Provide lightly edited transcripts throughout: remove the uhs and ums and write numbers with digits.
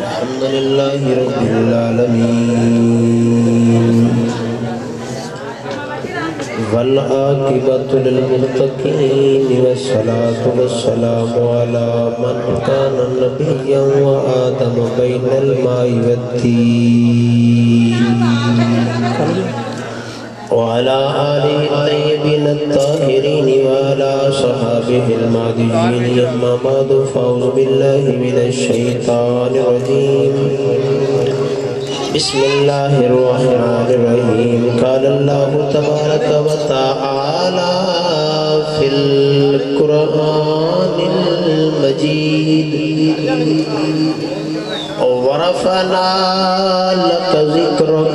الحمدللہ رب العالمین والعاقبۃ للمتقین والصلاة والسلام علی من کان نبیا وآدم بین الماء والطین وعلى آله الطيبين الطاهرين وعلى صحابه المهديين أما بعد فأعوذ بالله من الشيطان الرجيم بسم الله الرحمن الرحيم قال الله تبارك وتعالى في القرآن المجيد ورفعنا لك ذكرك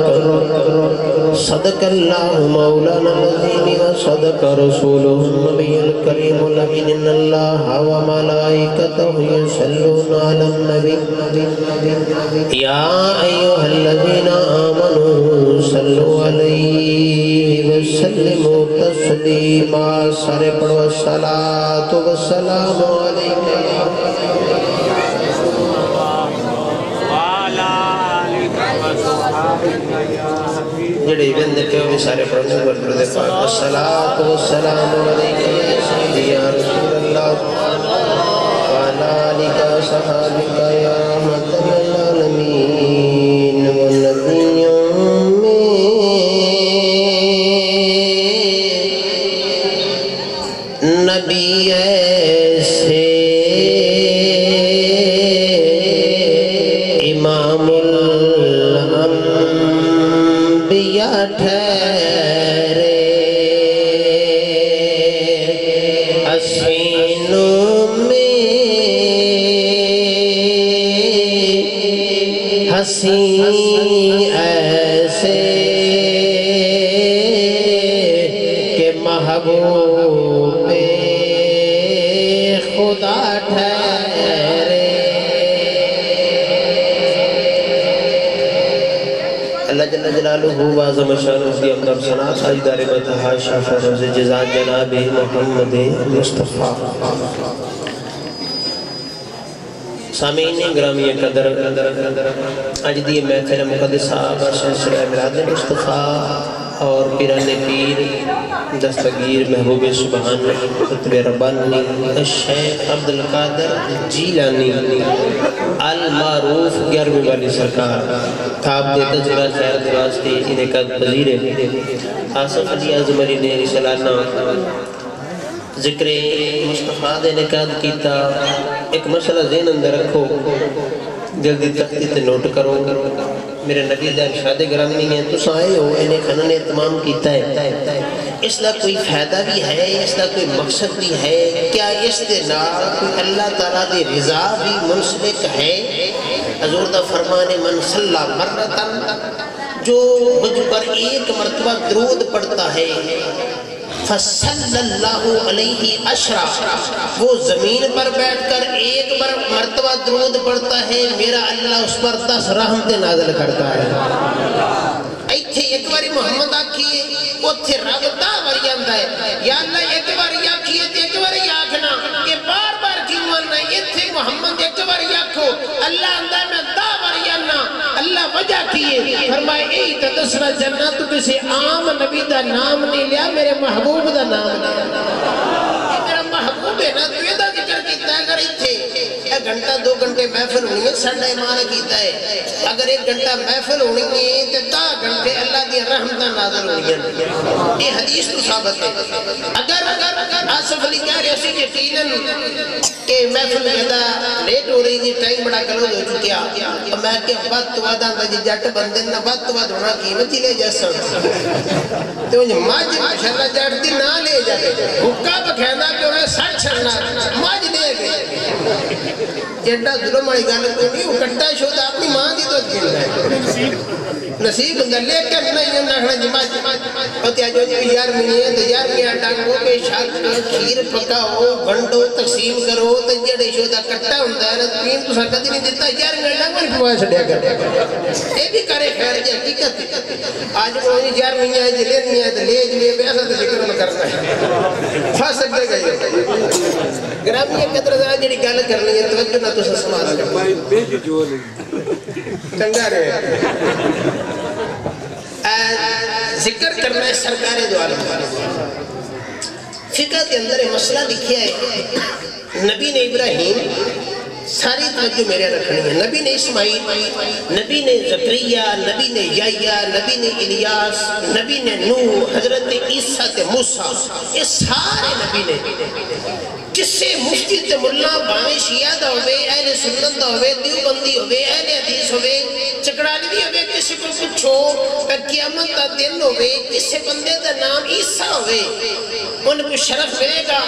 صدق الله مولانا العظيم وصدق رسوله النبي الكريم الأمين إن الله وملائكته يصلون على النبي يا أيها الذين آمنوا صلوا عليه وسلموا تسليما سارے پڑھو الصلاة والسلام عليك جڑے بندے کے وہ سارے پڑھنے والے دے پاک الصلاۃ والسلام علیک یا سیدی یا رسول اللہ وعلی آلک صحابک یا رحمت للعالمین والنبیوں میں نبی ایسے امام ٹھہرے حسینوں میں حسین ایسے کہ محبوب خدا ٹھہرے اللہ جل جلالہ وعظم شانہ کی اقدر سنا ساجدار بتہا شاف روز جزا جناب محمد مصطفیٰ سامعین گرامی قدر آج دی محفل مقدسہ سلسلہ میلاد مصطفیٰ اور پیران پیر دستگیر محبوب سبحان قطب ربانی الشیخ عبدالقادر جیلانی المعروف 11ویں والی سرکار تھاپ دے تجربہ خیر دراستی انعقاد پذیر آصف علی اعظم علی نے سالانہ ذکر مصطفیٰ دے انعقاد کیتا ایک مسئلہ ذہن اندر رکھو جلدی تختی تے نوٹ کرو میرے نبی دا ارشاد گرامی نہیں ہے تو آئے ہو انہیں کھانا نے اتمام کیتا ہے اس لئے کوئی فائدہ بھی ہے اس لئے کوئی مقصد بھی ہے کیا اس دے نال کوئی اللہ تعالیٰ دے رضا بھی منسلک ہے حضور دا فرمان من صلی مرتن جو مجھ پر ایک مرتبہ درود پڑھتا ہے فصل اللہ علیہ اشرا وہ زمین پر بیٹھ کر ایک مرتبہ درود پڑھتا ہے میرا اللہ اس پر 10 رحمت نازل کرتا ہے ایتھے ایک باری محمد آکھیے اتھے رب دا باری آندہ ہے یا اللہ ایک باری آکھیے تے ایک باری آکھنا کہ بار بار کیوں آنا ایتھے محمد ایک باری آکھو اللہ آندہ میں دا باری آنا اللہ وجہ کیے فرمائے اے تدسرہ جنہ تو کسی عام نبی دا نام نہیں لیا میرے محبوب دا نام لیا میرا محبوب ہے نا تو یہ دا ذکر کیتا ہے اگر ایتھے 1 گھنٹہ 2 گھنٹے محفل ہونی ہے سنڈا ایمان کیتا ہے اگر 1 گھنٹہ محفل ہونی ہے تو 10 گھنٹے اللہ دی رحمتہ نازل ہونی ہے یہ حدیث تو ثابت ہے اگر آصف علی کہہ رہے اسی یقیناً کہ محفل زیادہ لیٹ ہو رہی تھی ٹائم بڑا کلوز ہو چکیا اور میں کہ وقت وعدہ دا جی جٹ بندن نا وقت وعد ہونا قیمت ہی لے جیسا تو ماج ماشاءاللہ جٹ دی نہ لے جائے حکا بکھیندہ کہ انہیں سٹ چھڑنا ماج دے گئے جیڈا ظلم والی گل کوئی نہیں، وہ کٹا شودا اپنی ماں دی دودھ پیندا ہے نصیب ہوندا لیکن نہیں نہ جما او تے جو یار میاں تے یار میاں ڈانگو کے شاک کھیر پکاؤ ونڈو تقسیم کرو تے جڑے شودا کٹا ہوندا ہے نا پین تو کدی نہیں دیتا یار میاں ڈانگو نہیں پوا چھڈیا کر اے بھی کرے خیر جی حقیقت آج وہ یار میاں جے لینی ہے تے لے جے پیسہ تے ذکر نہ کرنا ہے پھا سکدے گئے گرامی قدر ذرا جڑی گل کرنی ہے توجہ نہ تساں سماعت کرو چنگا رہے ذکر کرنا ہے سرکار دو عالم فقہ کے اندر مسئلہ لکھیا ہے نبی نے ابراہیم ساری توجہ میرے رکھنی ہے نبی نے اسماعیل نبی نے زکریا نبی نے یحییٰ نبی نے الیاس نبی نے نوح حضرت عیسیٰ تے موسیٰ یہ سارے نبی نے کسے مفتی تے ملا باویں شیعہ دا ہوئے اہل سنت دا ہوئے دیوبندی ہوئے اہل حدیث ہوئے چکڑالوی ہوئے کسی کو پوچھو قیامت دا دن ہوئے کسی بندے دا نام عیسیٰ ہوئے ان کو شرف ملے گا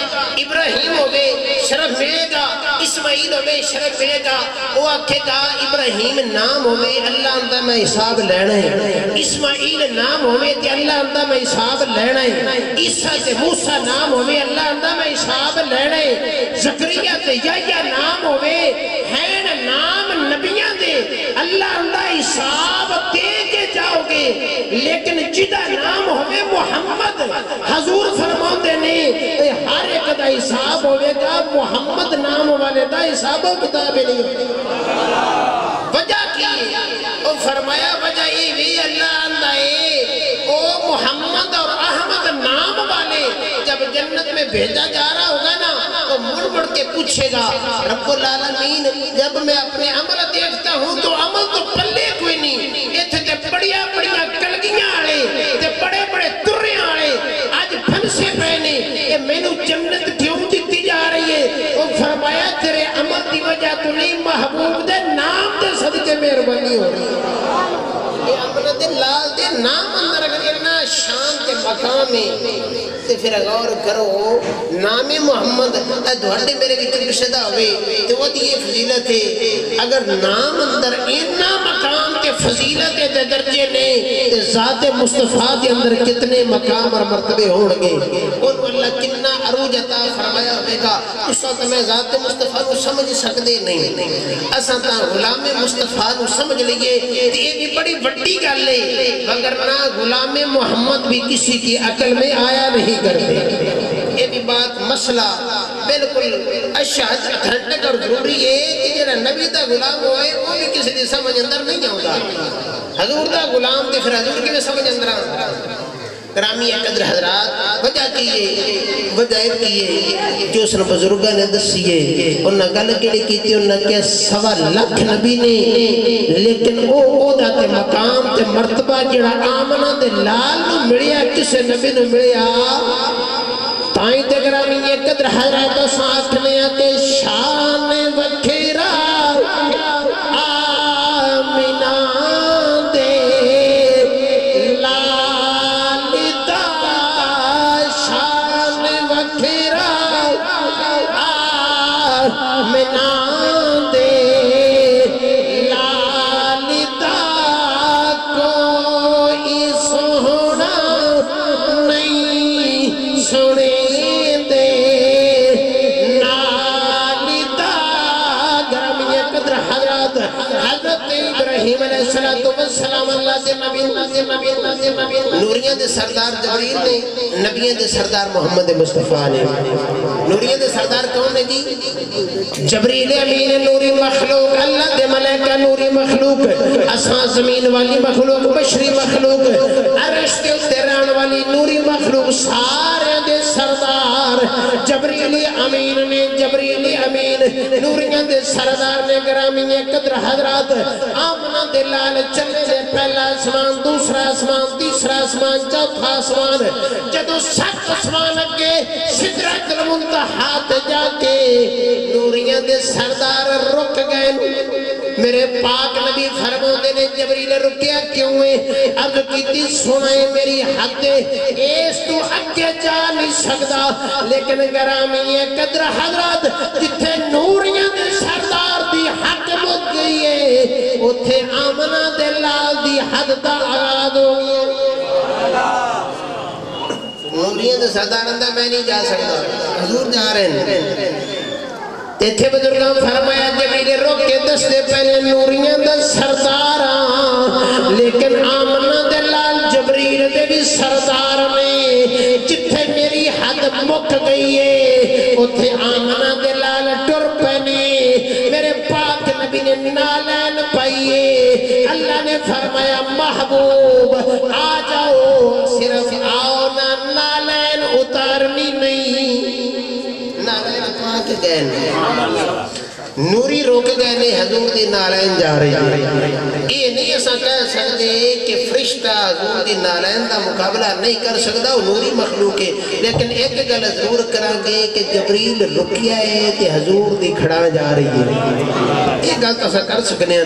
ابراہیم ہوئے شرف ملے گا اسماعیل ہوئے شرف ملے گا وہ آکھے گا ابراہیم نام ہوئے اللہ اندہ میں حساب لینا ہے اسماعیل نام ہوئے تے اللہ اندہ میں حساب لینا ہے عیسیٰ تے موسیٰ نام ہوئے اللہ اندہ میں حساب لینا ہے زکریا تے یحییٰ نام ہوئے ہیں نام نبیاں دے اللہ اندہ حساب دے کے جاؤ گے لیکن جدہ نام ہوئے محمد حضور فرماؤں دے نہیں ہر ایک دا حساب ہوئے گا محمد نام والے دا حساب و کتاب نہیں وجہ کی وہ فرمایا وجہ ای بھی اللہ اندہ او محمد اور احمد نام والے جب جنت میں بھیجا جا رہا ہوگا نا تو مڑ مڑ کے پوچھے گا رب العالمین جب میں اپنے عمل دیکھتا ہوں تو عمل تو پلے کوئی نہیں یہ تھے بڑیا بڑیا کلگیاں آڑے تے بڑے بڑے تریاں آڑے آج پھن سے پہنے یہ میں نے جنت کیوں دیتی جا رہی ہے وہ فرمایا تیرے عمل دی وجہ تو نہیں محبوب دے نام دے صدقے مہربانی ہو رہی ہے یہ عمل دے لال دے نام اندر اگر یہ نا شان کے مقام ہے تے پھر غور کرو نام محمد دوڑے میرے کی ترکشدہ ہوئے تو وہ دیئے فضیلت ہے اگر نام اندر اینا مقام کے فضیلت دے درجے نے ذات مصطفیٰ کے اندر کتنے مقام اور مرتبے ہونگے اور اللہ کتنا عروج عطا فرمایا ہوئے گا اس وقت میں ذات مصطفیٰ کو سمجھ سکتے نہیں اساں تا غلام مصطفیٰ کو سمجھ لئے یہ بھی بڑی بڑی گل ہے وگرنہ غلام محمد بھی کسی کی عقل میں آیا نہیں کرتے یہ بھی بات مسئلہ بالکل اشہد گھنٹک اور ضروری ہے کہ جنہا نبی دا غلام ہوئے وہ بھی کسی دی سمجھ اندر نہیں ہوتا حضور دا غلام دے پھر حضور کی بھی سمجھ اندر آتا گرامی قدر حضرات وجہ کیے وجہ کیے جو اس نے بزرگاں نے دسیے انہاں گل کیڑی کیتی انہاں کہ 1.25 لاکھ نبی نے لیکن او دا تے مقام تے مرتبہ جڑا آمنہ دے لال نو ملیا کسے نبی نو ملیا تائیں تے گرامی قدر حضرات ساتھ نے کہ شان وکھیرا آمنہ دے لال دا شان وکھیرا آمنہ دے لال دا کوئی سونا نہیں سنے ابراہیم علیہ السلام اللہ دے نبی نوریاں دے سردار جبریل نے نبیاں دے سردار محمد مصطفیٰ نے نوریاں دے سردار کون ہے جی جبریل امین نوری مخلوق اللہ دے ملائکہ نوری مخلوق اساں زمین والی مخلوق بشری مخلوق عرش کے اتران والی نوری مخلوق سارے دے سردار جبریل امین نے جبریل امین نوریاں دے سردار نے گرامی قدر حضرات آمنہ دلال چلے دے پہلا آسمان دوسرا آسمان تیسرا آسمان چوتھا آسمان جدو 7 آسمان اگے سدرۃ المنتہا تے جا کے نوریاں دے سردار رک گئے میرے پاک نبی فرماتے نے جبریل رکیا کیوں ہے؟ عرض کیتی سنائے میری حد اس تو اگے جا نہیں سکتا، لیکن گرامی قدر حضرات جتھے نوریاں دے سردار دی حق مک گئی ہے اتھے آمنہ دے لال دی حد دا آغاز ہو گئی ہے۔ نوریاں دے سردار اندہ میں نہیں جا سکتا، حضور جا رہے ہیں۔ تیتھے بزرگاں فرمایا جبریل روک کے دستے پہلے نوریاں دا سردار لیکن آمنہ دے لال جبریل دے بھی سردار میں جتھے میری حد مک گئی ہے اتھے آمنہ دے لال ٹر پہنے میرے پاک نبی نے نالین پائیے، اللہ نے فرمایا محبوب آ جاؤ، صرف آؤ نا نالین اتارنی نہیں، نالین پاک گئے نوری روک گئے نے حضور دی نالین جا رہی ہے۔ یہ نہیں ایسا کہہ سکتے کہ فرشتہ حضور دی نالین دا مقابلہ نہیں کر سکتا، وہ نوری مخلوق ہے، لیکن ایک گل ضرور کریں گے کہ جبریل رکیا ہے تے حضور دی کھڑا جا رہی ہے، یہ گل تو ایسا کر سکنے ہیں۔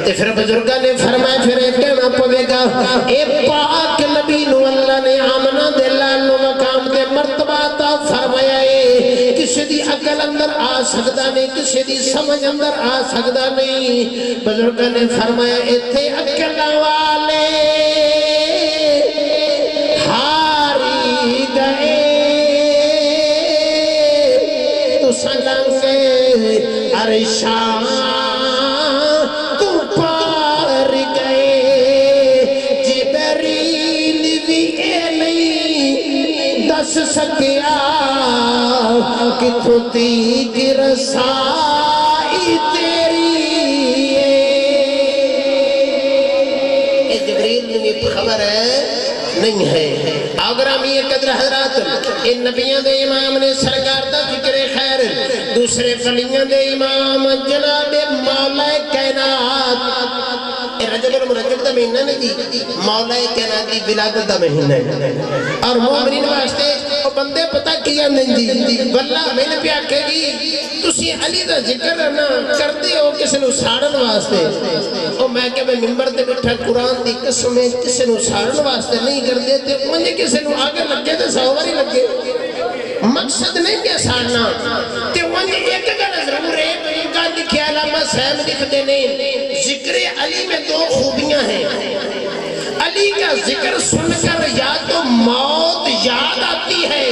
تے پھر بزرگاں نے فرمایا پھر ایک کہنا پوے گا اے پاک نبی نو اللہ نے آمنہ دے لالو مقام دے مرتبہ تا فرمایا ہے، کسی دی عقل اندر آ سکتا نہیں، کسی دی سمجھ اندر آ سکتا نہیں۔ بزرگاں نے فرمایا ایتھے عقل والے ہاری گئے تو سلنگے عرشاں تو پار گئے، جبریل بھی اے نہیں دس سکیا کہ تو تیگ رسائی تیری ہے۔ اے جبریل نے خبر ہے نہیں ہے۔ آگرامی قدر حضرات ان نبیوں دے امام نے سرکار دا فکر خیر، دوسرے ولیوں دے امام جناب مولا کائنات، رجب المرجب دا مہینہ نہیں جی، مولا کائنات دی ولادت دا مہینہ ہے، اور مومنین واسطے وہ بندے پتہ کیا نہیں جی، واللہ میں نے پیا کہ جی تسی علی دا ذکر نہ کرتے ہو کسی نو ساڑن واسطے، اور میں کہ میں ممبر دے بٹھا قرآن دی قسمیں کسی نو ساڑن واسطے نہیں کر دیتے، مجھے کسی نو آگے لگے تو سواری لگے، مقصد نہیں کیا ساڑنا، تے مجھے ایک گل ضرور ہے کا لکھیا علامہ صاحب لکھ دینے، ذکر علی میں دو خوبیاں ہیں، علی کا ذکر سن کر یا تو موت یاد آتی ہے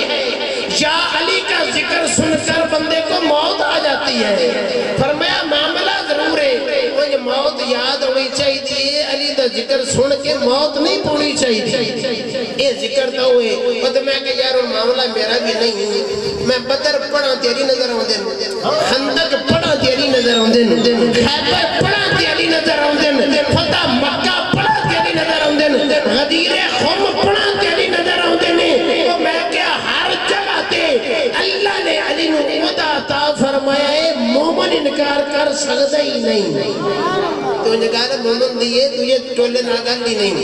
یا علی کا ذکر سن کر بندے کو موت آ جاتی ہے۔ فرمایا معاملہ ضرور ہے، مجھے موت یاد ہوئی چاہیے، علی دا ذکر سن کے موت نہیں پونی چاہیے، یہ ذکر تو ہوئے پتہ میں کہ یار معاملہ میرا بھی نہیں، میں بدر پڑھا تیری نظر ہوں دن، خندق پڑھا تیری نظر ہوں دن، خیبر پڑھا تیری نظر ہوں دن، فتح مکہ پڑھا تیری نظر ہوں دن، غدیر خم پڑھا تیری نظر ہوں دن، تو میں کیا ہر جگہ تے اللہ نے علی نو خدا عطا فرمایا ہے، مومن انکار کر سکتا ہی نہیں، تو انہیں کہا مومن دیئے تجھے ٹولے ناگل ہی نہیں،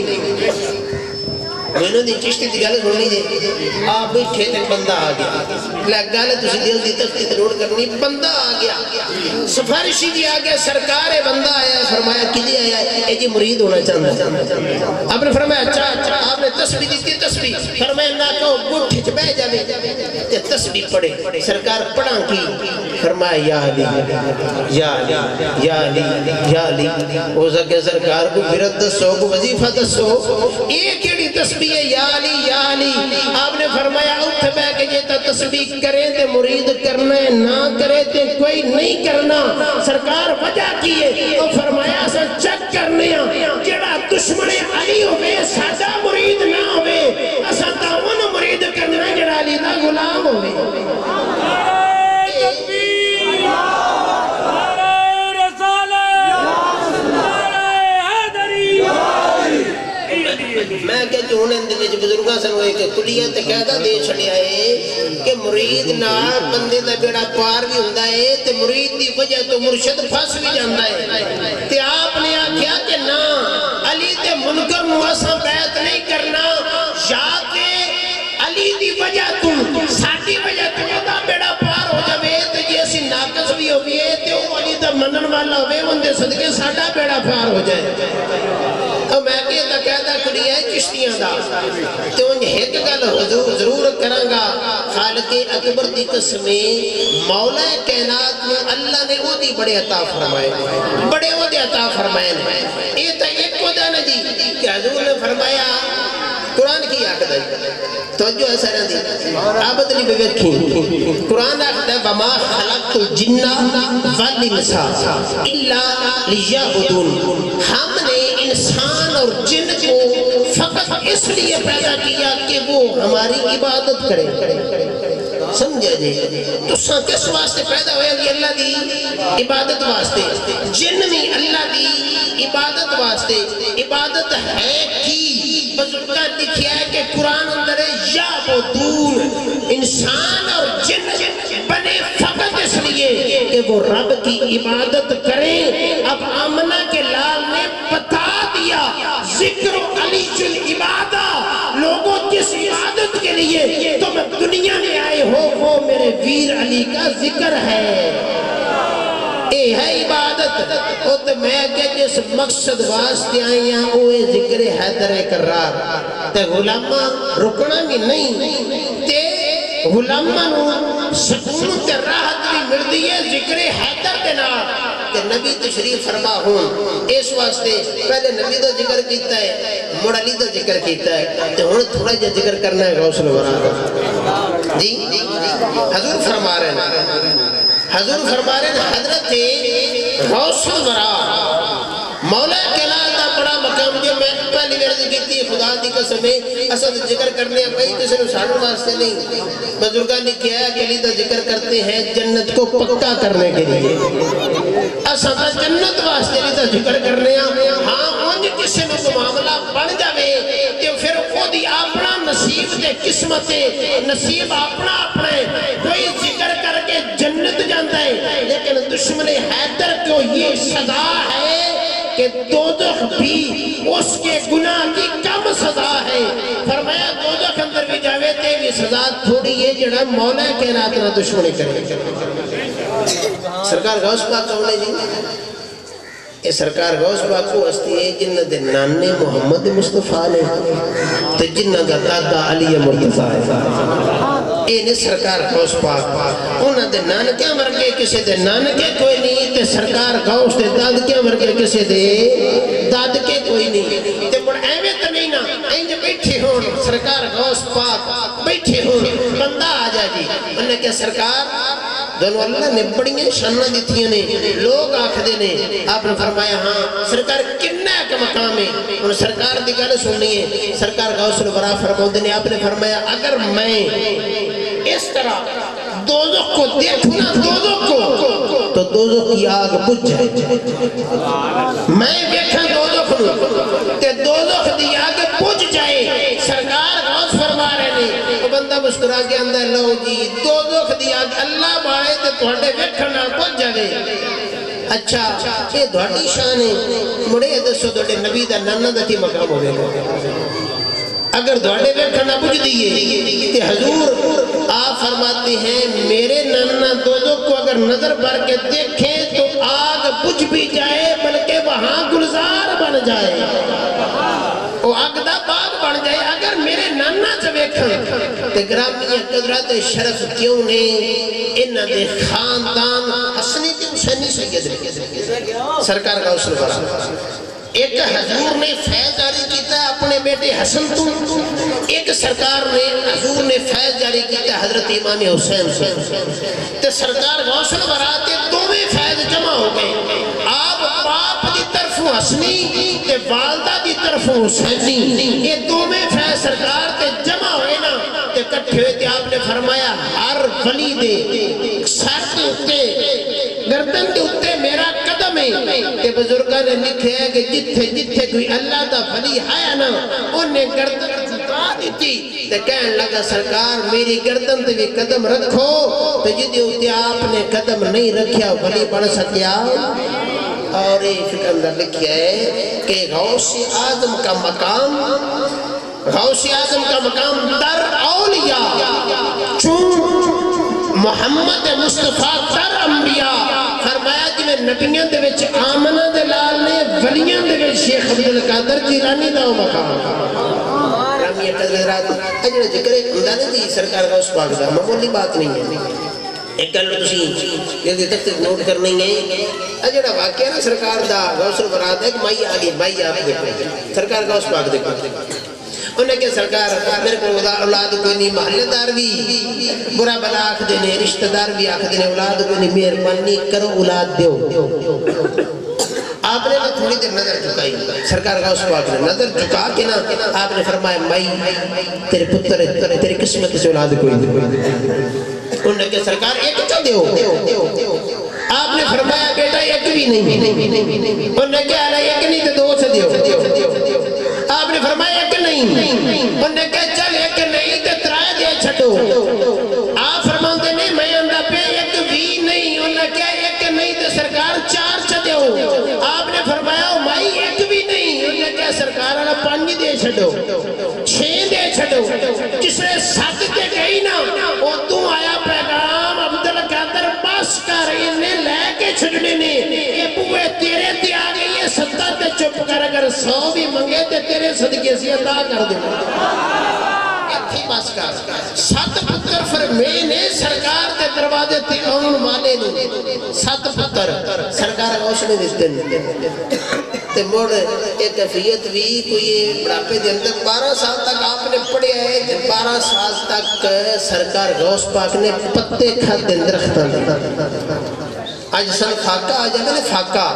میں نے دی چشتی دی گالے سننی دے، آپ بیٹھے تھے بندہ آ گیا، گالے تسی دل دی تفتی روڑ کرنی، بندہ آ گیا، سفارشی بھی آ گیا، سرکار بندہ آیا، فرمایا کدی آیا ہے، اے جی مرید ہونا چاہتا ہے، آپ نے فرمایا اچھا، آپ نے تسبیح دیتی تسبیح، فرمایا نہ کہو گٹھ چھ بہ جاوے، تے تسبیح پڑھے، سرکار پڑھاں کی، فرمایا یا علی یا علی یا علی یا علی، ہو سکے سرکار کو فرد دسو کو وظیفہ دسو، ایک ایڈی تسبیح یا علی یا علی، آپ نے فرمایا اٹھ بے کہ یہ تسبیح کرے تے مرید کرنا ہے، نہ کرے تے کوئی نہیں کرنا، سرکار وجہ کیے، اور فرمایا سا چک کرنے ہیں، جڑا دشمن علی ہوئے سادہ مرید نہ ہوئے، اسا تاون مرید کرنا ہے جڑا علی دا غلام ہوئے۔ میں کہ جو انہیں اندھے جو بزرگاں سنوے کہ کلیت قیدہ دے چھڑیا ہے کہ مرید نال بندے دا بیڑا پار بھی ہوندہ ہے تے مرید دی وجہ تو مرشد پھنس بھی جاندہ ہے، تے آپ نے آکھیا کہ نا علی تے منکر مواسا بیعت نہیں کرنا، یا کہ علی دی وجہ تم ساڑھی وجہ تو دا بیڑا پار ہو جاوے تے جیسی ناقص بھی ہوئے تے وہ علی دا مطلب منن والا ہوئے ان دے صدقے ساڑھا بیڑا پار ہو جائے تو میں کہتا کہتا کری ہے چشتیاں دا تو ان ایک گل حضور ضرور کرانگا خالق اکبر دی قسمیں مولا کائنات میں اللہ نے وہ دی بڑے عطا فرمائے بڑے وہ دی عطا فرمائے یہ تا ایک کو دا نا جی کہ حضور نے فرمایا قرآن کی آقا دی توجہ ہے سارا دی آبد لی بویکھیں قرآن آقا دی وما خلقت الجنہ والنساء الا لیعبدون ہم نے انسان اور جن کو فقط اس لیے پیدا کیا کہ وہ ہماری عبادت کرے سمجھا جی تو ساں کس واسطے پیدا ہویا کہ اللہ دی عبادت واسطے جن میں اللہ دی عبادت واسطے عبادت ہے کی بزرگاں لکھیا ہے کہ قرآن اندر یعبدون انسان اور جن بنے فقط اس لیے کہ وہ رب کی عبادت کریں اب آمنہ کے لال نے بتا دیا ذکر علی جل عبادہ لوگوں جس عبادت کے لیے تم دنیا میں آئے ہو وہ میرے ویر علی کا ذکر ہے اے ہے عبادت او تو میں کہ جس مقصد واسطے آئی ہیں اوے ذکر حیدر قرار تے غلامہ رکنا بھی نہیں تے غلامہ نو سکون تے راحت بھی مل دیئے ذکر حیدر دے نام کہ نبی تشریف فرما ہوں اس واسطے پہلے نبی دا ذکر کیتا ہے مڑ علی دا ذکر کیتا ہے تے ہن تھوڑا جا ذکر کرنا ہے غوث الورا جی حضور فرما رہے ہیں حضرت غوث الورا مولا کائنات دا بڑا مقام جو میں پہلی ورد کیتی ہے خدا دی قسم ہے اصل ذکر کرنے ہیں بھائی کسی نے ساڑھوں واسطے نہیں بزرگاں نے کیا ہے کہ علی دا ذکر کرتے ہیں جنت کو پکا کرنے کے لیے اصل دا جنت واسطے علی دا ذکر کرنے ہیں ہاں انج کسی نے تو معاملہ بڑھ جاوے کہ پھر وہ دی اپنا نصیب دے قسمت نصیب اپنا اپنے کوئی ذکر کر کے جنت جانتا ہے لیکن دشمن حیدر کو یہ سزا ہے کہ دوزخ بھی اس کے گناہ کی کم سزا ہے فرمایا دوزخ اندر بھی جاوے تے بھی سزا تھوڑی ہے جڑا مولا کائنات نہ دشمنی کرے سرکار غوث پاک ہونے جی اے سرکار غوث پاک کو ہستی ہے جنہ دے نانے محمد مصطفیٰ نے تے جنہ دا دادا علی مرتضیٰ ہے اے نے سرکار غوث پاک انہ دے نانکے مرگے کسے دے نانکے کوئی نہیں تے سرکار غوث دے دادکے مرگے کسے دے دادکے کوئی نہیں تے بڑھ ایوے تو نہیں نا اینجے بیٹھے ہون سرکار غوث پاک بیٹھے ہون بندہ آ جا جی انہیں کہ سرکار دونوں اللہ نے بڑی شانہ دیتی ہیں لوگ آخدے نے آپ نے فرمایا ہاں سرکار کنہ کا مقام ہے انہوں سرکار دی گالے سننی ہے سرکار غوث الورا فرمودے نے آپ نے فرمایا اگر میں اس طرح دوزخ کو دیکھنا دوزخ کو تو دوزخ کی آگ بجھ جائے میں دیکھا دوزخ کو تے دوزخ دی آگ بجھ جائے سرکار غوث فرما رہے نے وہ بندہ مسکرا کے اندر لو جی دوزخ دی آگ اللہ بارے تے توڑے ویکھنا بجھ جائے اچھا یہ دوڑی شان ہے مڑے دسو دوڑے نبی دا نانا دا کی مقام ہوئے اگر دوڑے ویکھنا بجھ دیئے تے حضور آپ فرماتے ہیں میرے نانا دوزخ کو اگر نظر بھر کے دیکھیں تو آگ بجھ بھی جائے بلکہ وہاں گلزار بن جائے وہ آگ دا باغ بن جائے اگر میرے نانا سے ویکھیں تے گرامی قدرت شرف کیوں نے انہ دے خاندان حسنی تے حسینی سید سرکار غوث الورا ایک حضور نے فیض جاری کیتا ہے اپنے بیٹے حسن تو ایک سرکار نے حضور نے فیض جاری کیتا ہے حضرت امام حسین سے تے سرکار غوث الورا تے دوویں فیض جمع ہو گئے آپ باپ دی طرف حسنی تے والدہ دی طرف حسینی یہ دوویں فیض سرکار تے جمع ہوئے نا تے کٹھے ہوئے تے آپ نے فرمایا ہر ولی دے ساتھ اتے گردن کے اتے میرا قدم ہے کہ بزرگاں نے لکھے ہے کہ جتھے کوئی اللہ دا ولی ہے نا انہیں گردن جتا دیتی تو کہنے لگا سرکار میری گردن تے بھی قدم رکھو تو جدی اتے آپ نے قدم نہیں رکھیا ولی بڑھ سکیا اور ایک اندر لکھیا ہے کہ غوث اعظم کا مقام در اولیاء چون محمد مصطفیٰ در انبیاء فرمایا کہ میں نبیاں دے وچ آمنہ دلال نے ولیاں دے وچ شیخ عبدالقادر جیلانی دا مقام رامیہ قدرات اجڑا ذکر اندانے دی سرکار کا اس پاک دا معمولی بات نہیں ہے ایک گل تسی جلدی تک نوٹ کرنی ہے اجڑا واقعہ نا سرکار دا غوث البرات ہے کہ مائی آگے مائی آپ دیکھو سرکار کا اس پاک دیکھو انہیں کہ سرکار میرے کو اولاد کوئی نہیں محلے دار بھی برا بلا آکھ دینے رشتہ دار بھی آکھ دینے اولاد کوئی نہیں مہربانی کرو اولاد دیو آپ نے تھوڑی دیر نظر جھکائی سرکار کا اس پاک نے نظر جھکا کے نا آپ نے فرمایا مائی تیرے پتر تیرے قسمت سے اولاد کوئی نہیں انہیں کہ سرکار ایک چا دیو آپ نے فرمایا بیٹا ایک بھی نہیں انہیں کہ آلہ ایک نہیں تو دو سے دیو آپ نے فرمایا ایک نہیں انہیں کہ چل ایک نہیں تو ترائے دے چھٹو آپ فرماتے نہیں میں اندہ پہ ایک بھی نہیں انہیں کہ ایک نہیں تو سرکار چار چھا دیو آپ نے فرمایا مائی ایک بھی نہیں انہیں کہ سرکار آنا 5 دے چھٹو 6 دے چھٹو جس نے 7 دے گئی نا وہ تو آیا پیغام عبدالقادر بس کر انہیں لے کے چھڑنے نے یہ بوئے تیرے تے آگئی یہ 7 تے چپ کر اگر 100 بھی منگے تے تیرے صدقے سے عطا کر دے تھی بس کر 7 پتر فرمینے سرکار تے دروازے تے اون والے نو 7 پتر سرکار غوث نے دیتے تے موڑ ایک کیفیت بھی کوئی بڑھاپے دے اندر 12 سال تک آپ نے پڑھے آئے 12 سال تک سرکار غوث پاک نے پتے کھات دے اندر اختان آج سن فاقہ آج میں نے فاقہ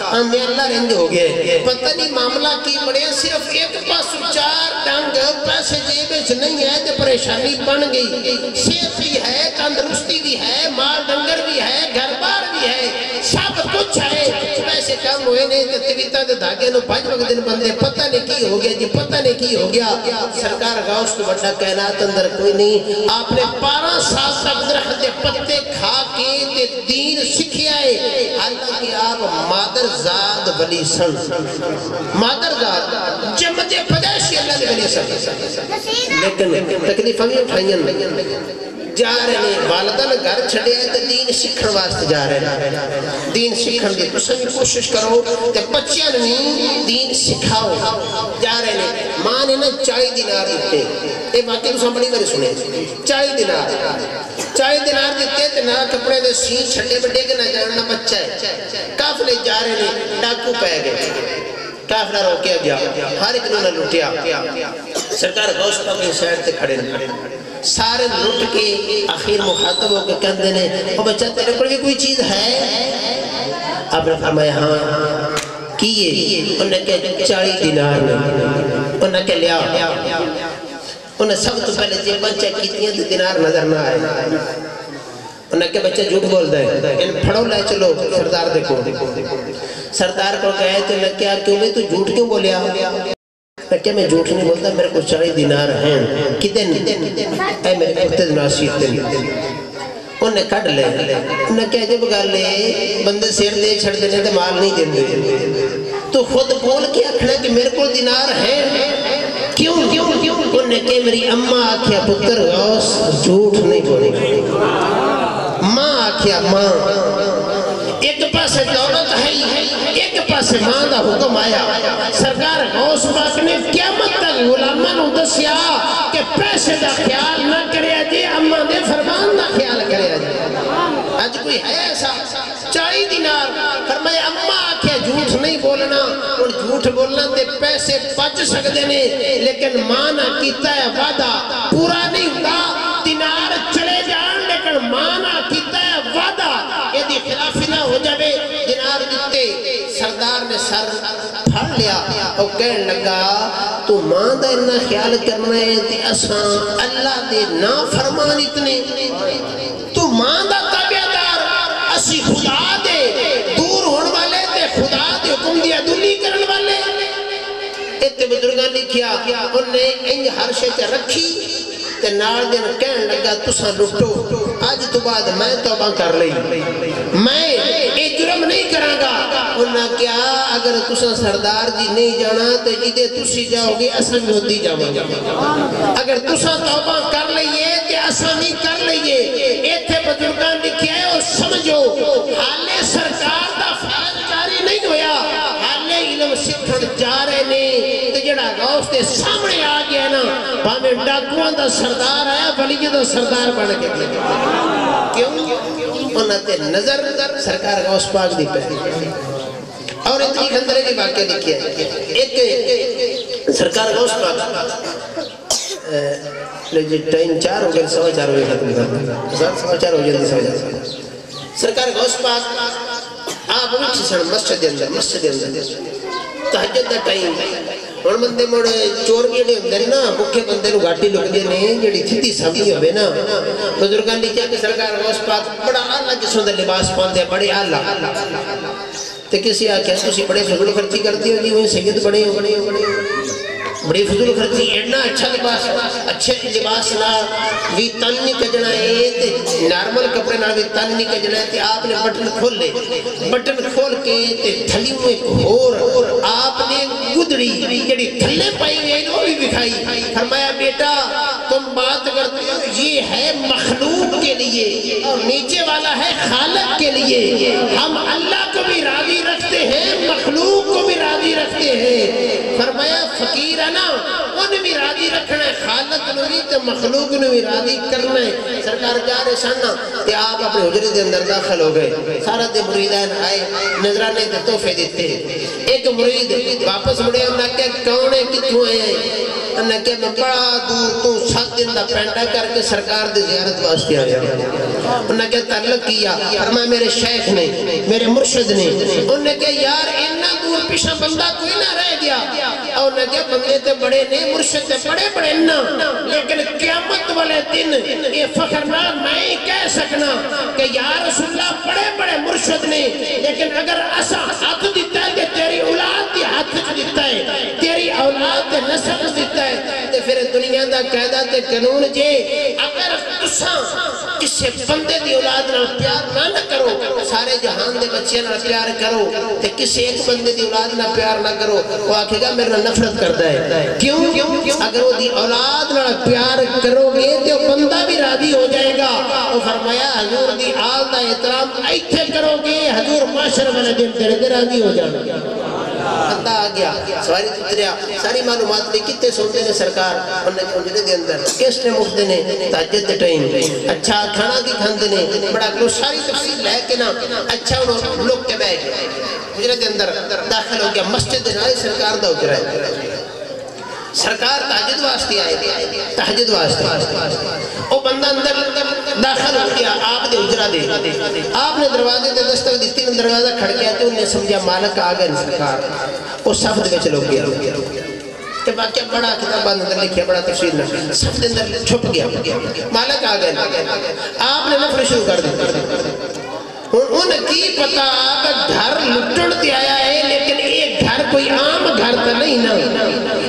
ہمیں اللہ رنج ہو گئے پتہ نہیں معاملہ کی بڑے صرف ایک پاس 4 ڈنگ پیسے جیبے سے نہیں ہے تو پریشانی بن گئی صحت بھی ہے تندرستی بھی ہے مال ڈنگر بھی ہے گھر بار بھی ہے سب کچھ ہے پیسے کم ہوئے نہیں تو تویتہ دے دھاگے نو 5 وقت دن بندے پتہ نہیں کی ہو گیا جی پتہ نہیں کی ہو گیا سرکار غوث کو بڑا کائنات اندر کوئی نہیں آپ نے 12 سال تک درخت دے پتے کھا کے دین سکھی آئے حالانکہ آپ مادر زاد ولی سن مادر زاد جمد پدیشی اللہ نے ولی سن لیکن تکلیفہ بھی اٹھائیں جا رہے ہیں والدہ نے گھر چھڑے ہیں تو دین سکھن واسطے جا رہے ہیں دین سکھن دی تو سبھی کوشش کرو کہ بچیاں نہیں دین سکھاؤ جا رہے ہیں ماں نے نا 40 دینار دیتے اے واقعی تو سامنے بڑی سنے 40 دینار دیتے تو نہ کپڑے دے سین چھٹے بڑے کے نہ جاننا بچہ ہے کافلے جا رہے ہیں ڈاکو پہ گئے کافلہ روکیا گیا ہر ایک نے لٹیا سرکار غوث پاک کی سائڈ تے کھڑے سارے لٹ کے آخر مخاطب ہو کے کہتے ہیں او بچہ تیرے پر بھی کوئی چیز ہے آپ نے فرمایا ہاں کیے انہیں کہ 40 دینار انہیں کہ لیا انہیں سب تو پہلے جیباں چیک کیتیاں تو دینار نظر نہ آئے انہیں کہ بچہ جھوٹ بول دے ان پھڑو لے چلو سردار دیکھو سردار کو کہے تو انہیں کیا کیوں میں تو جھوٹ کیوں بولیا کہ میں جھوٹ نہیں بولتا میرے کو 40 دینار ہیں کتن اے میرے اختد ناسیت دن انہیں کڑ لے انہیں کہا جب گا لے بندے سیر دے چھڑ دینے دے مال نہیں دیں دے تو خود بول کے اکھنا کہ میرے کو دینار ہیں کیوں انہیں کہا میری اممہ آکھیا پتر غوث جھوٹ نہیں بولے ماں آکھیا ماں ایک پاس دولت ہے ایک پاس ماں دا حکم آیا سرکار غوث پاک نے قیامت تک غلامہ نو دسیا کہ پیسے دا خیال نہ کریا جی اممہ دے فرمان دا خیال کریا جی آج کوئی ہے ایسا 40 دینار فرمایا اممہ آکھیا جھوٹ نہیں بولنا اور جھوٹ بولنا دے پیسے بچ سکتے نے لیکن ماں نہ کیتا ہے وعدہ پورا نہیں ہوتا دینار چلے جان لیکن ماں نہ کیتا ہے وعدہ یہ دی خلافی نہ ہو جاوے دینار دیتے سردار نے سر پھڑ لیا اور کہنے لگا تو ماں دا اتنا خیال کرنا ہے تے اساں اللہ دے نا فرمان اتنے تو ماں دا تابعدار اسی خدا دے دور ہون والے تے خدا دے حکم دیا دلی کرن والے اتنے بزرگاں نے کیا انہیں انج ہر شیط رکھی تے نال دن کہنے لگا تساں لٹو آج تو بعد میں توبہ کر لئی میں ایک جرم نہیں کروں گا انہاں کیا اگر تساں سردار جی نہیں جانا تو جیدے تسی جاؤ گے اساں بھی ہوتی جاؤں گا اگر تساں توبہ کر لئیے تے اساں نہیں کر لئیے ایتھے بزرگاں لکھیا ہے اور سمجھو حالے سرکار دا اس کے سامنے آ گیا نا باہمیں ڈاکوان دا سردار آیا ولیہ دا سردار بڑھ کے کیوں؟ انہاں تے نظر سرکار غوث پاک دی پہلی اور اتنی خندرے کی واقعہ لکھی ہے ایک سرکار غوث پاک ٹائم 4 ہو گئے 4:15 ہوئے ختم کرتا 4:15 ہو جلدی سمجھا سرکار غوث پاک آپ اٹھ سن مسجد اندر تہجد دا ٹائم اور بندے موڑے چور بھی جڑے ہوندے نا بھوکے بندے نو گاٹی لک دے نے جڑی تھتی سامنے ہوے نا بزرگاں نے کہا کہ سرکار غوث پاک بڑا اعلی قسم دا لباس پاندے بڑے اعلی تے کسی آکھیا تسی بڑے فضول خرچی کردی ہو جی وہ سید بڑے ہو بڑی فضول خرچی ایڈنا اچھا لباس اچھے لباس نہ بھی تن نہیں کجنا ہے تے نارمل کپڑے نہ بھی تن نہیں کجنا ہے تے آپ نے بٹن کھول لے بٹن کھول کے تے تھلیوں ایک اور آپ نے گدڑی جڑی تھلے پائی ہوئی وہ بھی دکھائی فرمایا بیٹا تم بات کرتے ہو یہ ہے مخلوق کے لیے اور نیچے والا ہے خالق کے لیے ہم اللہ کو بھی راضی رکھتے ہیں مخلوق کو بھی راضی رکھتے ہیں فرمایا فقیر ہے نا انہیں بھی راضی رکھنا ہے خالق نے بھی تو مخلوق نے بھی راضی کرنا ہے سرکار جا رہے سننا تے آپ اپنے حجرے دے اندر داخل ہو گئے سارا دے مریدین آئے نظرانے تے تحفے دیتے ایک مرید واپس مڑے انہاں کہ کون ہے کتوں آئے انہاں کہ میں بڑا دور تو 7 دن دا پینڈا کر کے سرکار دے زیارت واسطے آیا انہاں کہ تعلق کیا فرمایا میرے شیخ نے میرے مرشد نے انہاں کہ یار اتنا دور پیچھے بندہ کوئی نہ رہ گیا اور انہاں کہ بندے تے بڑے نے مرشد تے بڑے بڑے نہ لیکن قیامت والے دن یہ فخر نہ میں کہہ سکنا کہ یا رسول اللہ بڑے بڑے مرشد نے لیکن اگر اسا ہاتھ دیتا ہے کہ تیری اولاد دی ہاتھ دیتا ہے تیری اولاد دے نسل دیتا ہے تے پھر دنیا دا قاعدہ تے قانون جے اگر تساں کسی بندے دی اولاد نال پیار نہ کرو سارے جہان دے بچے نال پیار کرو تے کسی ایک بندے دی اولاد نال پیار نہ کرو وہ آکھے گا میرے نال نفرت کرتا ہے کیوں اگر وہ دی اولاد نال پیار کرو گے تو بندہ بھی راضی ہو جائے گا وہ فرمایا حضور دی آل دا احترام ایتھے کرو گے حضور معاشر والے دن تیرے تے راضی ہو جائے گا بندہ آ گیا سواری اتریا ساری معلومات لے کتے سنتے نے سرکار انہیں حجرے دے اندر کس نے مفتے نے تہجد دے ٹائم اچھا کھانا کی کھاندے نے بڑا کلو ساری تفصیل لے کے نا اچھا انہوں لوگ کے بیٹھ گئے حجرے دے اندر داخل ہو گیا مسجد دے نارے سرکار دا حجرہ ہے سرکار تہجد واسطے آئے تہجد واسطے وہ بندہ اندر داخل ہو گیا آپ دے حجرہ دے آپ نے دروازے دے دستک دیتی نے دروازہ کھڑ گیا تو انہیں سمجھا مالک آگئے سرکار وہ صف دے چلو گیا کہ واقعہ بڑا کتاب اندر لکھیا بڑا تفصیل نہ صف دے اندر چھپ گیا مالک آگئے آپ نے نفر شروع کر دی ان کی پتا آپ گھر لٹڑ دی آیا ہے لیکن ایک گھر کوئی عام گھر تا نہیں نا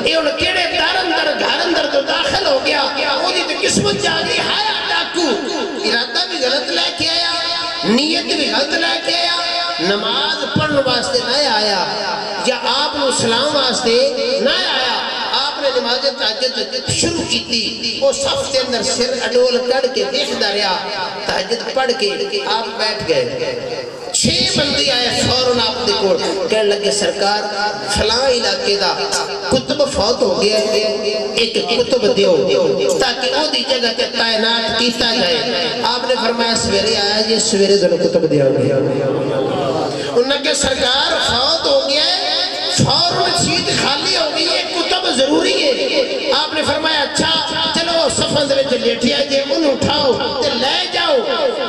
یہ ان کیڑے گھر اندر تو داخل ہو گیا وہ دی تو قسمت جا گئی ہایا ڈاکو ارادہ بھی غلط لے کے آیا نیت بھی غلط لے کے آیا نماز پڑھنے واسطے نہ آیا یا آپ نے اسلام واسطے نہ آیا آپ نے نماز تہجد شروع کی تھی وہ صف کے اندر سر اڈول کڑ کے دیکھتا رہا تہجد پڑھ کے آپ بیٹھ گئے 6 بندی آئے فوراً آپ دیکھو کہنے لگے سرکار فلاں علاقے دا کتب فوت ہو گیا ایک کتب دیو تاکہ وہ دی جگہ تے تعینات کیتا جائے آپ نے فرمایا سویرے آیا جی سویرے دونوں کتب دیا گیا انہوں نے کہا سرکار فوت ہو گیا فوراً چیز خالی ہو گئی ہے کتب ضروری ہے آپ نے فرمایا اچھا چلو صفحہ دے وچ لیٹیا جے انہوں اٹھاؤ تے لے جاؤ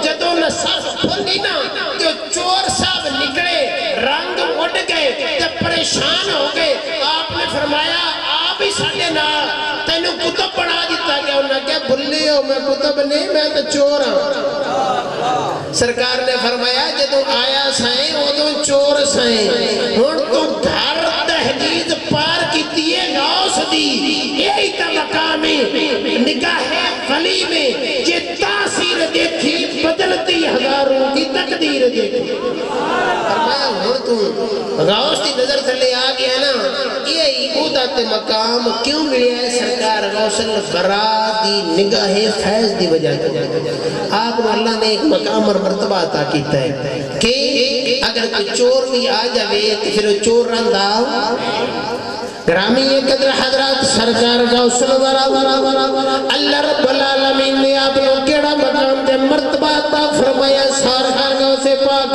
جدوں نہ صف کھلی نا تو چور صاحب نکلے رنگ اڑ گئے تے پریشان ہو گئے آپ نے فرمایا آپ ہی ساڈے نال تینوں کتب پڑھا دیتا گیا انہوں نے کہا بھلے ہو میں کتب نہیں میں تو چور ہوں سرکار نے فرمایا جدوں آیا سائیں ادوں چور سائیں ہن تو گھر تہجید پار کیتی ہے غوث دی یہی تا مقام نگاہ ولی میں یہ تاثیر دیکھی بدلتی ہزاروں کی تقدیر دیکھی فرمایا ہن تو غوث دی نظر تھلے آ گیا نا یہی عہدہ مقام کیوں ملیا ہے سرکار غوث البرا دی نگاہ فیض دی وجہ آپ کو اللہ نے ایک مقام اور مرتبہ عطا کیتا ہے کہ اگر کوئی چور بھی آ جاوے تو پھر چور رندہ گرامی قدر حضرات سرکار غوث الورا اللہ رب العالمین نے آپ لوگ کیڑا مقام دے مرتبہ عطا فرمایا سرکار غوث پاک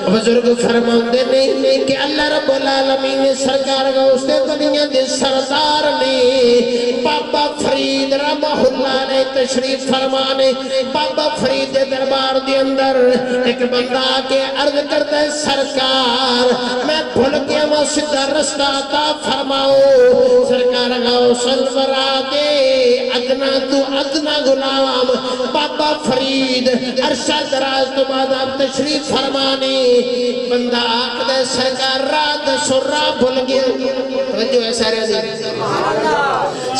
بزرگ فرماندے نے کہ اللہ رب العالمین نے سرکار غوث دے دنیا دے سردار نے بابا فرید رحمہ اللہ نے تشریف فرمانے بابا فرید دے دربار دے اندر ایک بندہ کے عرض کرتا ہے سرکار میں بھول گیا میں سدھا رستہ عطا فرماؤ سرکار غوث الورا دے ادنا تو ادنا غلام بابا فرید عرصہ دراز تو بعد آپ تشریف فرمانے بندہ آقا دے سرکار رات سرہ بھول گیا توجہ ہے سارے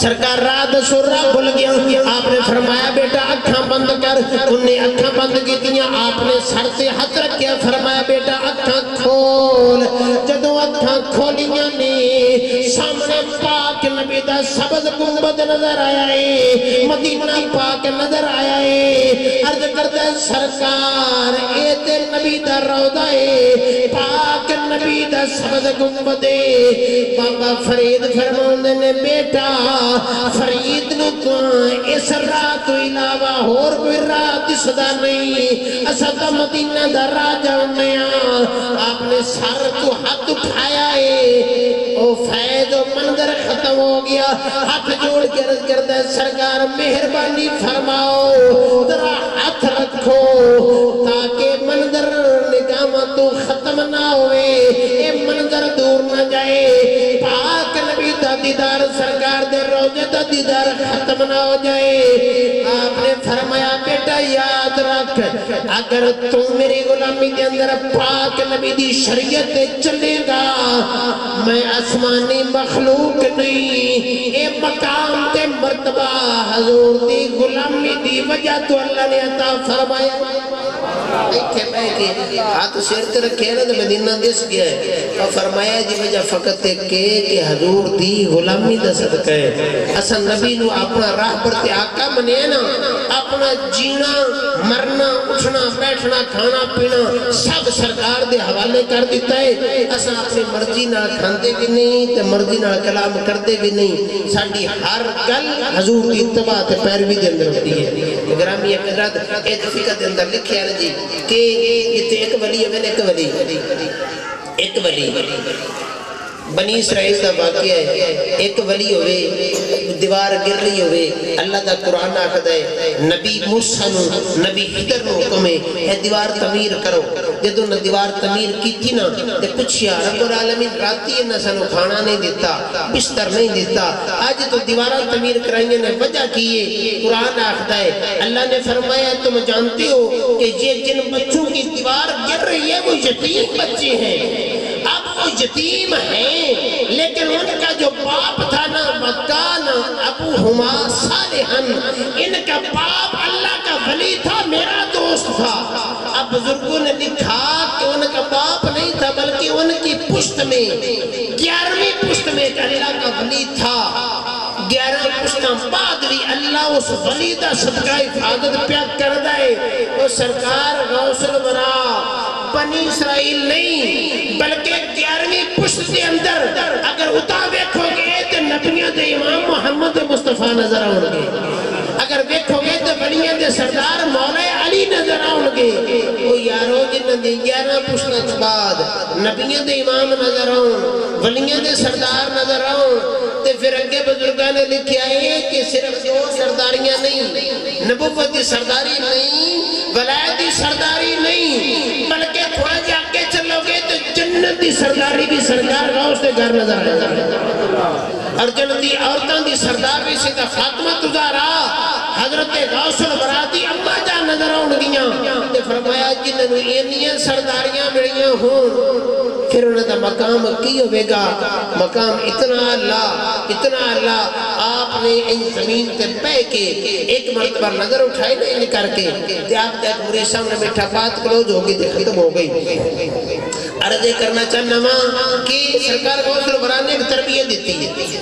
سرکار رات سرہ بھول گیا آپ نے فرمایا بیٹا اکھاں بند کر انہیں اکھاں بند کی دیا آپ نے سر سے ہاتھ رکھیا فرمایا بیٹا اکھاں کھول جدو اکھاں کھولیاں نے سامنے پاک نبی دا سبز گنبد نظر آیا ہے مدینہ پاک نظر آیا ہے عرض کرتا ہے سرکار اے تے نبی دا روضہ ہے پاک نبی دا سبز گنبد ہے بابا فرید فرماندے نے بیٹا فرید نو تو اس رات تو علاوہ اور کوئی رات صدا نہیں اسد مدینہ دا راجہ میاں آپ نے سر تو ہاتھ اٹھایا ہے او فیض و منظر ختم ہو گیا ہاتھ جوڑ کے عرض کرتا ہے سرکار مہربانی فرماؤ ذرا ہاتھ رکھو تاکہ منظر نگاہ تو ختم نہ ہوئے اے منظر دور نہ جائے پاک نبی دا دیدار سرکار دے روزے دا دیدار ختم نہ ہو جائے آپ نے فرمایا بیٹا یاد رکھ اگر تم میری غلامی کے اندر پاک نبی دی شریعت چلے گا میں آسمانی مخلوق نہیں اے مقام تے مرتبہ حضور دی غلامی دی وجہ تو اللہ نے عطا فرمایا ایک کے ہاتھ سیر تے رکھے نا تو مدینہ دس گیا ہے اور فرمایا جی وجہ فقط ایک کہ حضور دی غلامی دا صدقہ ہے اصلا نبی نو اپنا راہ پر تے آقا بنے نا اپنا جینا مرنا اٹھنا بیٹھنا کھانا پینا سب سرکار دے حوالے کر دیتا ہے اصلا اپنی مرضی نہ کھاندے بھی نہیں تے مرضی نہ کلام کرتے بھی نہیں ساڑھی ہر گل حضور کی اتباع تے پیروی دے اندر ہوتی ہے گرامی حضرات ایک فقہ دے اندر لکھے ہیں جی کہ یہ ایک ولی ہے ایک ولی بنی اسرائیل دا واقعہ ہے ایک ولی ہوئے دیوار گر رہی ہوئے اللہ دا قرآن آخد ہے نبی موسیٰ نو نبی خضر نو حکم ہے دیوار تعمیر کرو جدو نہ دیوار تعمیر کی تھی نا تے پوچھیا رب العالمین راتی نہ سانو کھانا نہیں دیتا بستر نہیں دیتا آج تو دیوارہ تعمیر کرائیں نے وجہ کیے قرآن آخد ہے اللہ نے فرمایا تم جانتے ہو کہ یہ جن بچوں کی دیوار گر رہی ہے وہ یتیم بچے ہیں اب وہ یتیم ہیں لیکن ان کا جو باپ تھا نا مکان ابو ہما صالحن ان کا باپ اللہ کا ولی تھا میرا دوست تھا اب بزرگوں نے لکھا کہ ان کا باپ نہیں تھا بلکہ ان کی پشت میں 11ویں پشت میں اللہ کا ولی تھا 11 پشتاں بعد بھی اللہ اس ولی دا صدقہ حفاظت پیاد کر دائے وہ سرکار غوث الورا بنی اسرائیل نہیں بلکہ 11ویں پشت کے اندر اگر اتا ویکھو گے تو نبیوں دے امام محمد مصطفیٰ نظر آؤں گے اگر ویکھو گے تو ولیوں دے سردار مولا علی نظر آؤں گے وہ یارو جنہ دے 11 پشتوں بعد نبیوں دے امام نظر آؤں ولیوں دے سردار نظر آؤں تے پھر اگے بزرگاں نے لکھیا ہے کہ صرف دو سرداریاں نہیں نبوت دی سرداری نہیں ولایت دی سرداری نہیں بلکہ تھوڑا جا کے چلو گے تو جنت دی سرداری بھی سرکار غوث دے گھر نظر آئے اور جنتی عورتاں دی سردار بھی سیدھا فاطمہ تزارا حضرت غوث الورا دی اماں جا نظر آؤں گیاں تے فرمایا جنہوں اینیاں سرداریاں مڑیاں ہوں پھر انہوں نے مقام کی ہوئے گا مقام اتنا اللہ آپ نے ان زمین تے پہ کے ایک مرتبہ نظر اٹھائی نہیں کر کے تے آپ تے پوری سامنے بیٹھا بات کلوز ہوگی تے ختم ہو گئی عرضے کرنا چاہنا ماں کہ سرکار غوث الورا نے ایک تربیت دیتی ہے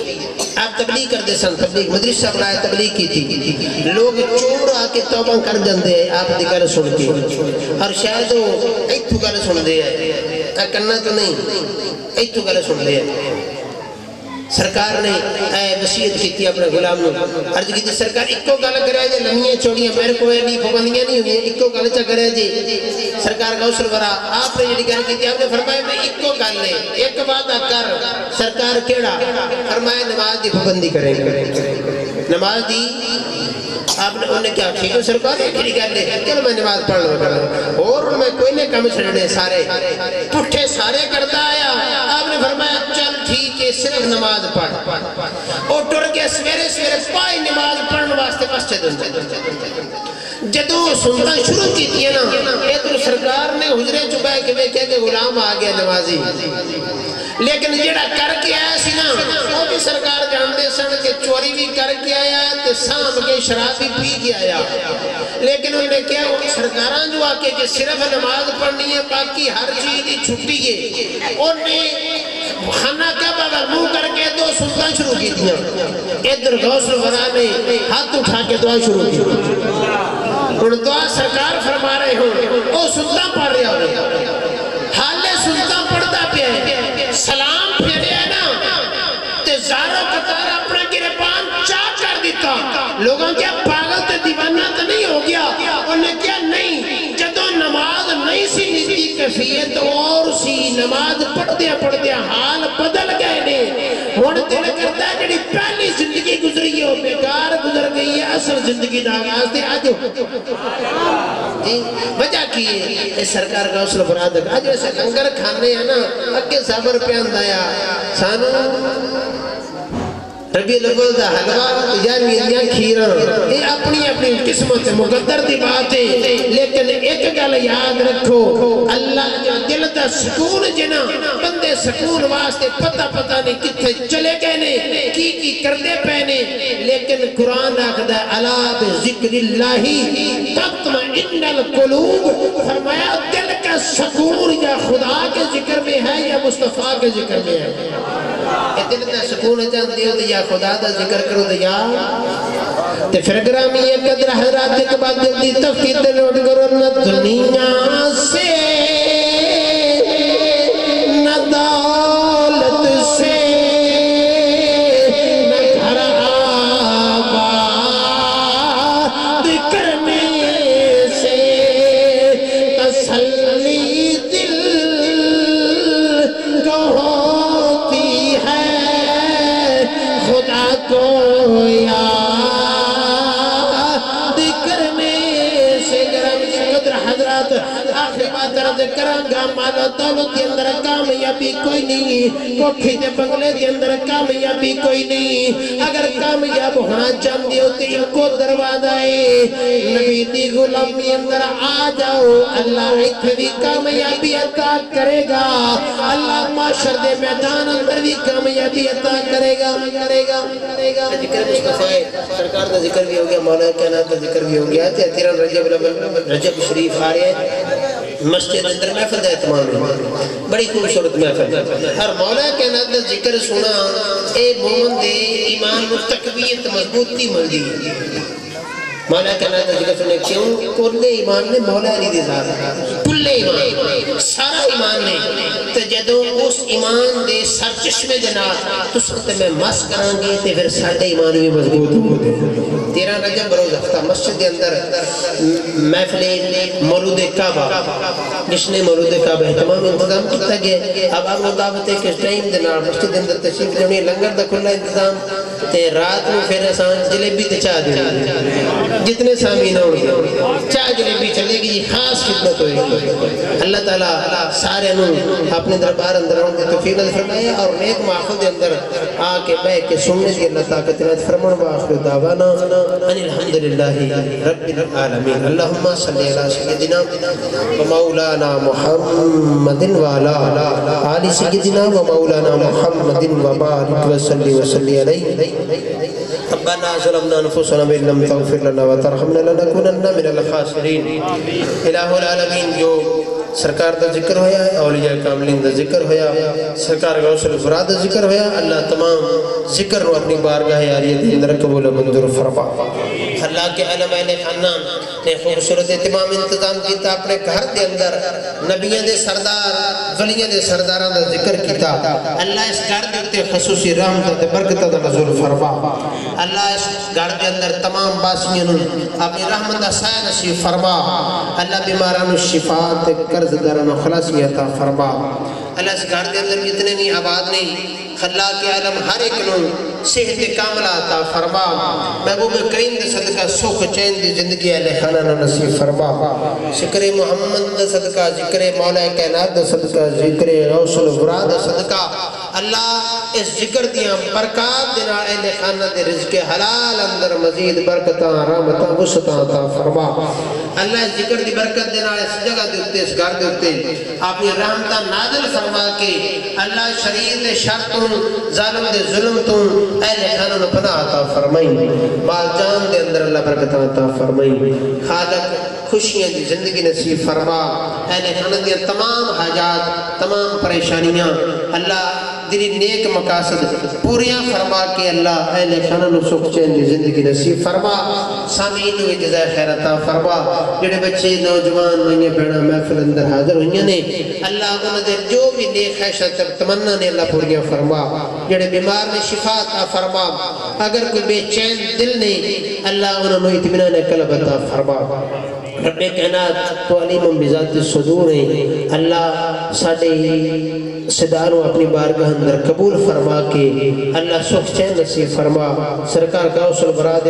آپ تبلیغ کر دے سن تبلیغ مدرسہ بنائے تبلیغ کی تھی لوگ چور آ کے توبہ کر جاندے آپ دی گل سن کے اور شاید وہ ایتھو گل سن دے ہے کرنا تو نہیں ایتھو گل سن دے ہے سرکار نے وصیت کی اپنے غلام نے عرض کی سرکار اکو گل کرے جے لمیاں چوڑیاں میرے کو نہیں پابندیاں نہیں ہوندی اکو گل چا کرے جے سرکار غوث الورا آپ نے جڑی گل کی آپ نے فرمایا میں اکو گل ہے ایک وعدہ کر سرکار کیڑا فرمایا نماز دی پابندی کریں نماز دی آپ نے انہیں کیا ٹھیک ہے سرکار ایک گل ہے چلو میں نماز پڑھ لوں اور میں کوئی نہیں کم چھڑنے سارے پٹھے سارے کرتا آیا آپ نے فرمایا چل ٹھیک ہے صرف نماز پڑھ اور ٹر کے سویرے سویرے پائی نماز پڑھنے واسطے مسجد جدو سنتا شروع کی تھی نا ادھر سرکار نے حجرے چبائے کہ وہ کہہ کہ غلام آ گیا نمازی لیکن جڑا کر کے آیا سی نا وہ بھی سرکار جانتے سن کہ چوری بھی کر کے آیا تے سام کے شراب بھی پی کے آیا لیکن انہوں نے کیا سرکاران جو آکے کہ صرف نماز پڑھنی ہے باقی ہر چیز کی چھٹی ہے انہوں نے خانہ کعبہ اگر منہ کر کے دو سلطان شروع کی دیا ادھر غوث الورا نے ہاتھ اٹھا کے دعا شروع کی اور دعا سرکار فرما رہے ہوں وہ سلطان پڑھ رہا ہوں حالے سلطان پڑھتا پہ ہے سلام پھیرے ہے نا تے زارو قطار اپنا گربان چاہ کر دیتا لوگوں کیا پاگل تے دیوانہ تو نہیں ہو گیا انہیں کیا نہیں جدو نماز نہیں سی نیتی کیفیت اور سی نماز پڑھ دیا حال بدل گئے نے ہون دل کرتا ہے جڑی پہلی زندگی گزری ہے بیکار گزر گئی ہے اصل زندگی دا آغاز دے آجو وجہ کی ہے سرکار کا اصل برادر آج ویسے لنگر کھانے ہیں نا اکے صبر پہ اندایا سانو ربی الاول دا حلوہ یارویاں کھیران یہ اپنی قسمت مقدر دی بات ہے لیکن ایک گل یاد رکھو اللہ جو دل دا سکون جنا بندے سکون واسطے پتہ نہیں کتھے چلے گئے نے کی کردے پہنے لیکن قرآن آخدہ علا بذکر اللہ تطمئن القلوب فرمایا دل کا سکون یا خدا کے ذکر میں ہے یا مصطفیٰ کے ذکر میں ہے دل دا سکون جان دیو یا خدا دا ذکر کرو دیا تے پھر گرامی یہ قدر حضرات کے بعد جلدی تفقید نوٹ کرو نہ دنیا سے نہ دولت سے نہ گھر آباد کرنے سے تسلی دل کو ہوتی ہے خدا کو یاد کرنے سے گرامی قدر حضرات آخری بات رد کرانگا مالا دولت کے اندر کامیابی کوئی نہیں کوٹھی دے بنگلے کے اندر کامیابی کوئی نہیں اگر کامیاب ہونا چاہتے ہوتے ہیں کو دروازہ ہے نبی دی غلامی اندر آ جاؤ اللہ اتنی کامیابی عطا کرے گا اللہ معاشر دے میدان اندر بھی کامیابی عطا کرے گا ذکر مصطفیٰ سرکار کا ذکر بھی ہو گیا مولا کائنات کا ذکر بھی ہو گیا تیرہ رجب شریف آ رہے ہیں مسجد اندر محفل دا اہتمام ہے بڑی خوبصورت محفل ہر مولا کائنات کا ذکر سنا اے مومن دے ایمان مستقبیت مضبوطی ملدی مولا کائنات کا ذکر سنے کیوں کل ایمان نے مولا علی دی ذات کل ایمان سارا ایمان نے تو جدوں اس ایمان دے سر چشمے جنات تو سنتے میں مس کران گے تے پھر ساڑھے ایمان بھی مضبوط ہو گئے 13 رجب بروز ہفتہ مسجد کے اندر محفل مولود کعبہ جس نے مولود کعبہ اہتمام انتظام کرتا گیا اب آپ نے دعوت ہے کہ اس ٹائم دینا مسجد کے اندر تشریف جنہی لنگر دا کھلا انتظام تے رات میں پھر آسان جلیبی تے چاہ دیں جتنے سامین ہوگی چاہ جلیبی چلے گی خاص خدمت ہوئی اللہ تعالیٰ سارے انہوں اپنے دربار اندر ہوں گے توفیق نظر فرمائے اور نیک معافل دے اندر آکے بے کے سننے کی اللہ طاقت نظر فرمان وآخر دعوانا ان الحمدللہ رب العالمین اللہم صلی اللہ سیدنا و مولانا محمد وعلا آل سیدنا و مولانا محمد و بارک و صلی علیہ ربنا ظلمنا انفسنا بإن لم تغفر لنا وترحمنا لنكونن من الخاسرین الہ العالمین جو سرکار دا ذکر ہویا ہے اولیاء کاملین دا ذکر ہویا سرکار غوث الورا دا ذکر ہویا اللہ تمام ذکر رو اپنی بارگاہ عالیہ دے اندر قبول منظور فرما اللہ کے علم اہل خانان نے خوبصورت اہتمام انتظام کیتا اپنے گھر دے اندر نبیوں دے سردار ولیاں دے سرداراں دا ذکر کیتا اللہ اس گھر دے تے خصوصی رحمت تے برکت دا نزول فرما اللہ اس گھر دے اندر تمام باسیاں نوں اپنی رحمت دا سایہ نصیب فرما اللہ بیماراں نوں شفا تے قرض داراں نوں خلاصی عطا فرما اللہ اس گھر دے اندر جتنے بھی آباد نے خلاق عالم ہر ایک نوں صحت کاملہ عطا فرما محبوب کریم دے صدقہ سکھ چین دی زندگی اہل خانہ نو نصیب فرما ذکر محمد دے صدقہ ذکر مولا کائنات دے صدقہ ذکر غوث الغرا دے صدقہ اللہ اس ذکر دیاں برکات دینا اہل خانہ دے رزق حلال اندر مزید برکتاں رحمتاں وسعتاں عطا فرما اللہ اس ذکر دی برکت دینا اس جگہ دے اتے اس گھر دے اتے اپنی رحمتاں نازل فرما کے اللہ شریر دے شر تو ظالم دے ظلم تو اہل خانہ نو پناہ عطا فرمائی مال جان دے اندر اللہ برکتاں عطا فرمائی خالق خوشیاں دی زندگی نصیب فرما اہل خانہ دیا تمام حاجات تمام پریشانیاں اللہ دلی نیک مقاصد پوریاں فرما کے اللہ اہل خانہ نو سکھ چین دی زندگی نصیب فرما سامعین نو جزائے خیر عطا فرما جڑے بچے نوجوان ہوئیں بہنا محفل اندر حاضر ہوئیں نے اللہ انہوں نے جو بھی نیک خواہشات تمنا نے اللہ پوریاں فرما جڑے بیمار نے شفا عطا فرما اگر کوئی بے چین دل نے اللہ انہوں نے اطمینان قلب عطا فرما رب کائنات تو علیم بذات الصدور ہیں اللہ ساڑے صداروں اپنی بارگاہ اندر قبول فرما کے اللہ سکھ چین نصیب فرما سرکار غوث البراد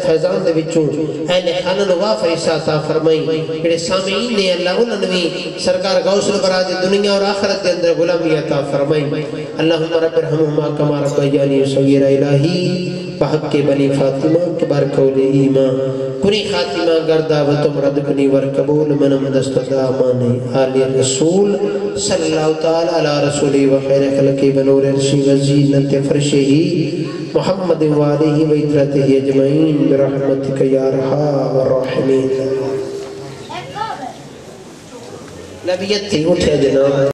فیضان دے وچوں اہل خانہ نوا فریسا عطا فرمائی جڑے سامعین نے اللہ انہوں نے سرکار غوث البراد دنیا اور آخرت دے اندر غلامی عطا فرمائی اللہم رب ارحمہما کما ربیانی صغیرہ الہی بحق کے بنی فاطمہ کبار قول ایمان کنی خاتمہ گردہ و تم رد کنی ور قبول منم دست دامان آل رسول صلی اللہ تعالی علی رسولی و خیر خلقی بنور عرشی و زینت فرشہی محمد و آلہ و ادرتہ اجمعین برحمتک یا رحام الراحمین نبیت تھی اٹھے جناب